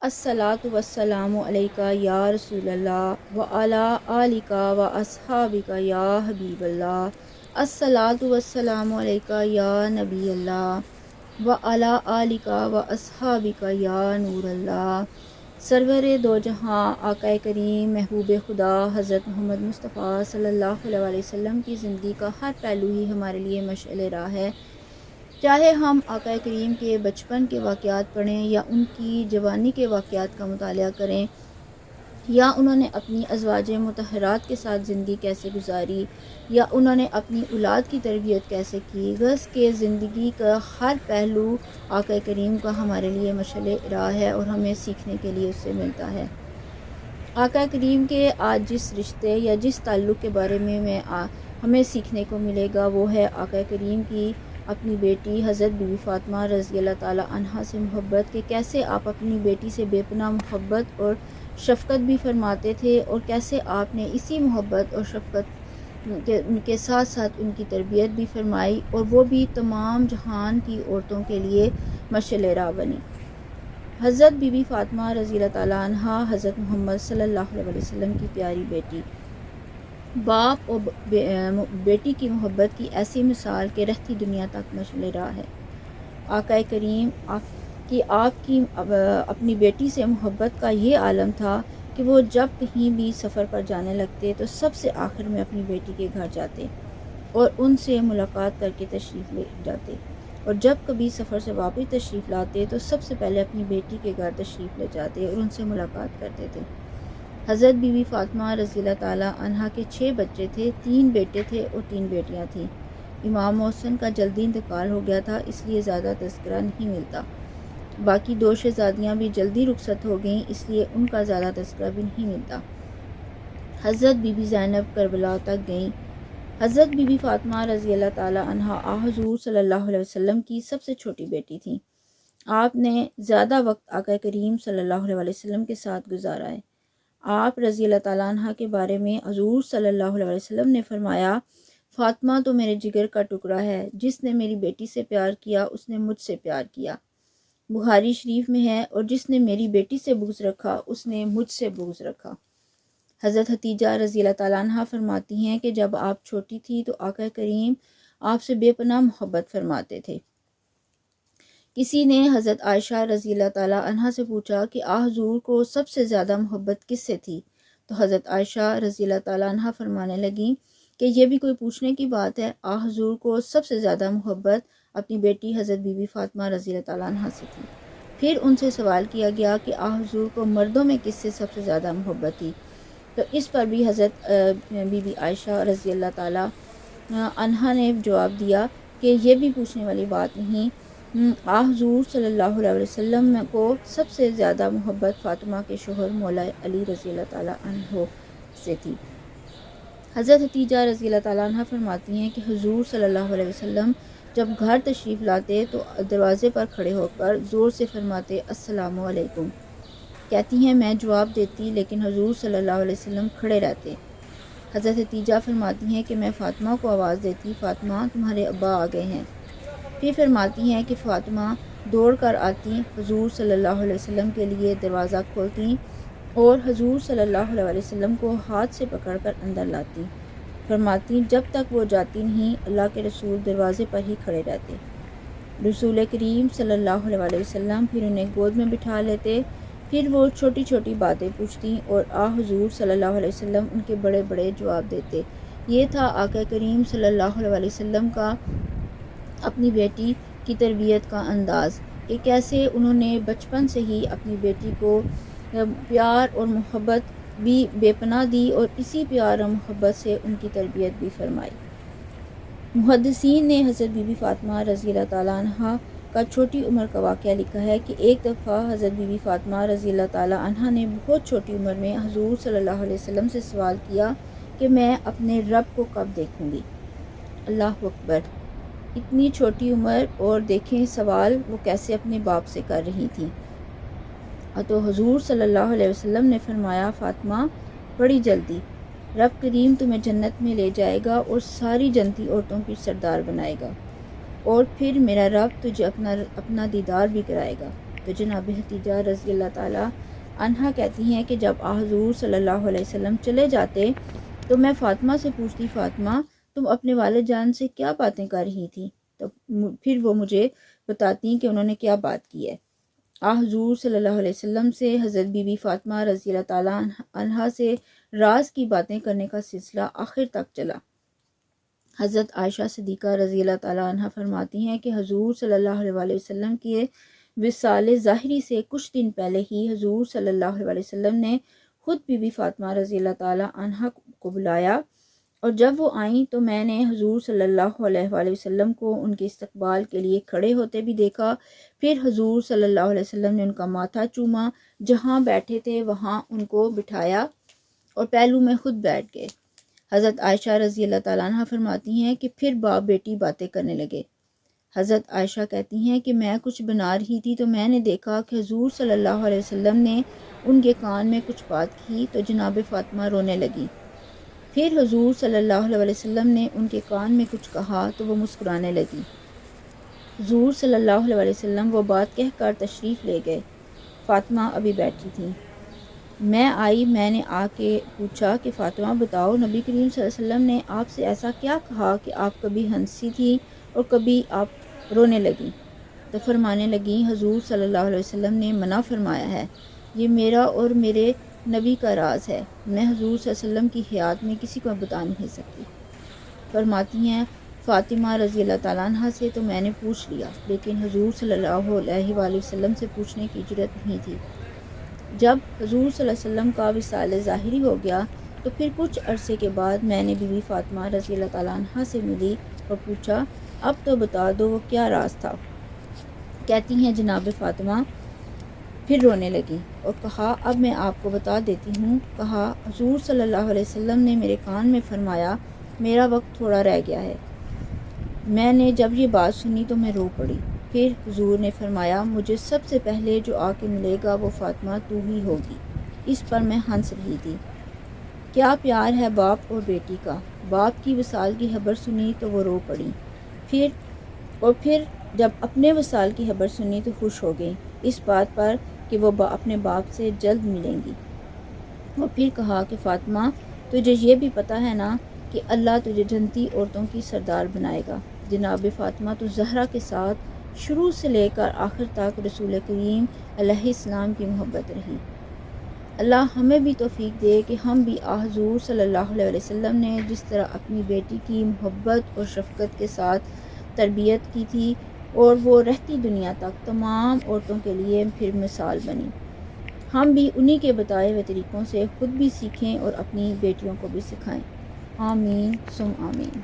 अस्सलातु वस्सलामु अलैका या रसूल अल्लाह व अला आलिका व अस्हाबिका या हबीबल्लाह। अस्सलातु वस्सलामु अलैका या नबी अल्लाह व अला आलिका व अस्हाबिका या नूर अल्लाह। सरवर दो जहां आका करीम महबूब खुदा हज़रत मोहम्मद मुस्तफ़ा सल्लल्लाहु अलैहि वसल्लम की ज़िंदगी का हर पहलू ही हमारे लिए मशअल राह है। चाहे हम आका करीम के बचपन के वाक़यात पढ़ें या उनकी जवानी के वाक़यात का मुताला करें, या उन्होंने अपनी अज़वाज मुतहरात के साथ ज़िंदगी कैसे गुजारी, या उन्होंने अपनी औलाद की तरबियत कैसे की, गज़ के ज़िंदगी का हर पहलू आका करीम का हमारे लिए मशअल राह है और हमें सीखने के लिए उससे मिलता है। आका करीम के आज जिस रिश्ते या जिस ताल्लुक़ के बारे में हमें सीखने को मिलेगा वो है आका करीम की अपनी बेटी हज़रत बीबी फ़ातिमा रज़ी अल्लाह ताला अन्हा से मोहब्बत के, कैसे आप अपनी बेटी से बेपनाह मोहब्बत और शफ़क़त भी फरमाते थे और कैसे आपने इसी मोहब्बत और शफ़क़त के साथ साथ उनकी तरबियत भी फरमाई और वो भी तमाम जहान की औरतों के लिए मशअल राह बनी। हज़रत बीबी फ़ातिमा रज़ी अल्लाह ताला अन्हा हज़रत मोहम्मद सल्लल्लाहु अलैहि वसल्लम की प्यारी बेटी, बाप और बेटी की मोहब्बत की ऐसी मिसाल के रहती दुनिया तक मशअल राह है। आका करीम आपकी अपनी बेटी से मोहब्बत का ये आलम था कि वो जब कहीं भी सफ़र पर जाने लगते तो सबसे आखिर में अपनी बेटी के घर जाते और उनसे मुलाकात करके तशरीफ़ ले जाते, और जब कभी सफ़र से वापस तशरीफ़ लाते तो सबसे पहले अपनी बेटी के घर तशरीफ़ ले जाते और उनसे मुलाकात करते थे। हज़रत बीबी फ़ातिमा रज़ी अल्लाह ताला अन्हा के 6 बच्चे थे, 3 बेटे थे और 3 बेटियां थीं। इमाम मोहसिन का जल्दी इंतकाल हो गया था, इसलिए ज़्यादा तज़किरा नहीं मिलता। बाकी 2 शहज़ादियाँ भी जल्दी रुखसत हो गईं, इसलिए उनका ज़्यादा तज़किरा भी नहीं मिलता। हज़रत बीबी ज़ैनब करबला तक गईं। हज़रत बीबी फ़ातिमा रज़ी अल्लाह ताला अन्हा हुज़ूर सल्लल्लाहु अलैहि वसल्लम की सबसे छोटी बेटी थीं। आपने ज़्यादा वक्त आका करीम सल्लल्लाहु अलैहि वसल्लम के साथ गुजारा है। आप रज़ी अल्लाह ताला अन्हा के बारे में हुज़ूर सल्लल्लाहु अलैहि वसल्लम ने फरमाया, फ़ातिमा तो मेरे जिगर का टुकड़ा है, जिसने मेरी बेटी से प्यार किया उसने मुझसे प्यार किया। बुखारी शरीफ में है, और जिसने मेरी बेटी से बुग़्ज़ रखा उसने मुझसे बुग़्ज़ रखा। हज़रत हतीजा रज़ी अल्लाह ताला अन्हा फरमाती हैं कि जब आप छोटी थी तो आका करीम आपसे बेपनाह मोहब्बत फरमाते थे। किसी ने हज़रत आयशा रज़ी अल्लाह ताला अन्हा से पूछा कि हुज़ूर को सबसे ज़्यादा मोहब्बत किससे थी, तो हज़रत आयशा रज़ी अल्लाह ताला अन्हा फरमाने लगी कि यह भी कोई पूछने की बात है, हुज़ूर को सबसे ज़्यादा मोहब्बत अपनी बेटी हज़रत बीबी फ़ातिमा रज़ी अल्लाह ताला अन्हा से थी। फिर उनसे सवाल किया गया कि हुज़ूर को मर्दों में किससे सबसे ज़्यादा मोहब्बत थी, तो इस पर भी हज़रत बीबी आयशा रज़ी अल्लाह ताला अन्हा ने जवाब दिया कि यह भी पूछने वाली बात नहीं, हुज़ूर सल्लल्लाहु अलैहि वसल्लम को सबसे ज़्यादा मोहब्बत फ़ातिमा के शोहर मौला अली रज़ी अल्लाह ताला अन्हो से थी। हज़रत हतीजा रज़ी अल्लाह ताला अन्हा फरमाती हैं कि हुज़ूर सल्लल्लाहु अलैहि वसल्लम जब घर तशरीफ़ लाते तो दरवाज़े पर खड़े होकर ज़ोर से फरमाते अस्सलामु अलैकुम। कहती हैं मैं जवाब देती, लेकिन हुज़ूर सल्लल्लाहु अलैहि वसल्लम खड़े रहते। हज़रत हतीजा फरमाती हैं कि मैं फ़ातिमा को आवाज़ देती, फ़ातिमा तुम्हारे अब्बा आ गए हैं। फिर फरमाती हैं कि फ़ातिमा दौड़ कर आती, हुज़ूर सल्लल्लाहु अलैहि वसल्लम के लिए दरवाज़ा खोलती और हुज़ूर सल्लल्लाहु अलैहि वसल्लम को हाथ से पकड़कर अंदर लाती। फरमाती जब तक वो जाती नहीं अल्लाह के रसूल दरवाज़े पर ही खड़े रहते। रसूल करीम सल्लल्लाहु अलैहि वसल्लम फिर उन्हें गोद में बिठा लेते, फिर वो छोटी छोटी बातें पूछती और हुज़ूर सल्लल्लाहु अलैहि वसल्लम उनके बड़े बड़े जवाब देते। ये था आका करीम सल्लल्लाहु अलैहि वसल्लम का अपनी बेटी की तरबियत का अंदाज़, कि कैसे उन्होंने बचपन से ही अपनी बेटी को प्यार और मोहब्बत भी बेपनाह दी और इसी प्यार और मोहब्बत से उनकी तरबियत भी फरमाई। मुहद्दिसीन ने हज़रत बीबी फ़ातिमा रज़ी अल्लाह ताला अन्हा का छोटी उम्र का वाक़या लिखा है कि एक दफ़ा हज़रत बीबी फ़ातिमा रज़ी अल्लाह ताला अन्हा ने बहुत छोटी उम्र में हुज़ूर सल्लल्लाहु अलैहि वसल्लम से सवाल किया कि मैं अपने रब को कब देखूँगी। अल्लाह अकबर, इतनी छोटी उम्र, और देखें सवाल वो कैसे अपने बाप से कर रही थी। तो हुज़ूर सल्लल्लाहु अलैहि वसल्लम ने फरमाया फ़ातिमा बड़ी जल्दी रब करीम तुम्हें जन्नत में ले जाएगा और सारी जन्नती औरतों की सरदार बनाएगा, और फिर मेरा रब तुझे अपना दीदार भी कराएगा। تو جناب حتیجہ رضی اللہ تعالیٰ عنہا کہتی ہیں کہ جب حضور صلی اللہ علیہ وسلم چلے جاتے تو میں فاطمہ سے پوچھتی، فاطمہ تم اپنے والد جان سے کیا باتیں کر رہی تھی؟ تو پھر وہ مجھے بتاتی کہ انہوں نے کیا بات کی ہے۔ حضور صلی اللہ علیہ وسلم سے حضرت بی بی فاطمہ رضی اللہ تعالیٰ عنہا سے راز کی باتیں کرنے کا سلسلہ آخر تک چلا۔ حضرت عائشہ صدیقہ رضی اللہ تعالیٰ عنہ فرماتی ہیں کہ حضور صلی اللہ علیہ وسلم کے وصال ظاہری سے کچھ دن پہلے ہی حضور صلی اللہ علیہ وسلم نے خود بی بی فاطمہ رضی اللہ تعالیٰ عنہ کو بلایا، اور جب وہ آئیں تو میں نے حضور صلی اللہ علیہ وسلم کو ان کے استقبال کے لیے کھڑے ہوتے بھی دیکھا۔ پھر حضور صلی اللہ علیہ وسلم نے ان کا ماتھا چوما، جہاں بیٹھے تھے وہاں ان کو بٹھایا اور پہلو میں خود بیٹھ گئے۔ حضرت عائشہ رضی اللہ تعالیٰ عنہ فرماتی ہیں کہ پھر باپ بیٹی باتیں کرنے لگے۔ حضرت عائشہ کہتی ہیں کہ میں کچھ بنا رہی تھی تو میں نے دیکھا کہ حضور صلی اللہ علیہ وسلم نے ان کے کان میں کچھ بات کی تو جناب فاطمہ رونے لگی۔ پھر حضور صلی اللہ علیہ وسلم نے ان کے کان میں کچھ کہا تو وہ مسکرانے لگی۔ حضور صلی اللہ علیہ وسلم وہ بات کہہ کر تشریف لے گئے۔ فاطمہ ابھی بیٹھی تھیں۔ میں آئی، میں نے آ کے پوچھا کہ فاطمہ بتاؤ، نبی کریم صلی اللہ علیہ وسلم نے آپ سے ایسا کیا کہا کہ آپ کبھی ہنسی تھی اور کبھی آپ رونے لگیں؟ تو فرمانے لگیں، حضور صلی اللہ علیہ وسلم نے منع فرمایا ہے، یہ میرا اور میرے نبی کا راز ہے، میں حضور صلی اللہ علیہ وسلم کی حیات میں کسی کو بتا نہیں سکتی۔ فرماتی ہیں فاطمہ رضی اللہ تعالیٰ عنہ سے تو میں نے پوچھ لیا، لیکن حضور صلی اللہ علیہ وآلہ وسلم سے پوچھنے کی جرأت نہیں تھی۔ جب حضور صلی اللہ علیہ وسلم کا وصال ظاہری ہو گیا تو پھر کچھ عرصے کے بعد میں نے بی بی فاطمہ رضی اللہ تعالیٰ عنہ سے ملی اور پوچھا، اب تو بتا دو وہ کیا راز تھا؟ کہتی ہیں جناب فاطمہ پھر رونے لگی اور کہا، اب میں آپ کو بتا دیتی ہوں۔ کہا، حضور صلی اللہ علیہ وسلم نے میرے کان میں فرمایا میرا وقت تھوڑا رہ گیا ہے۔ میں نے جب یہ بات سنی تو میں رو پڑی۔ پھر حضور نے فرمایا، مجھے سب سے پہلے جو آ کے ملے گا وہ فاطمہ تو ہی ہوگی۔ اس پر میں ہنس رہی تھی۔ کیا پیار ہے باپ اور بیٹی کا۔ باپ کی وصال کی خبر سنی تو وہ رو پڑی، پھر جب اپنے وصال کی خبر سنی تو خوش ہو گئی اس بات پر کہ وہ اپنے باپ سے جلد ملیں گی۔ اور پھر کہا کہ فاطمہ تجھے یہ بھی پتہ ہے نا کہ اللہ تجھے جنتی عورتوں کی سردار بنائے گا۔ جناب فاطمہ تو زہرا کے ساتھ شروع سے لے کر آخر تک رسول کریم علیہ السلام کی محبت رہی۔ اللہ ہمیں بھی توفیق دے کہ ہم بھی حضور صلی اللہ علیہ وسلم نے جس طرح اپنی بیٹی کی محبت اور شفقت کے ساتھ تربیت کی تھی اور وہ رہتی دنیا تک تمام عورتوں کے لیے پھر مثال بنی، ہم بھی انہی کے بتائے ہوئے طریقوں سے خود بھی سیکھیں اور اپنی بیٹیوں کو بھی سکھائیں۔ آمین ثم آمین۔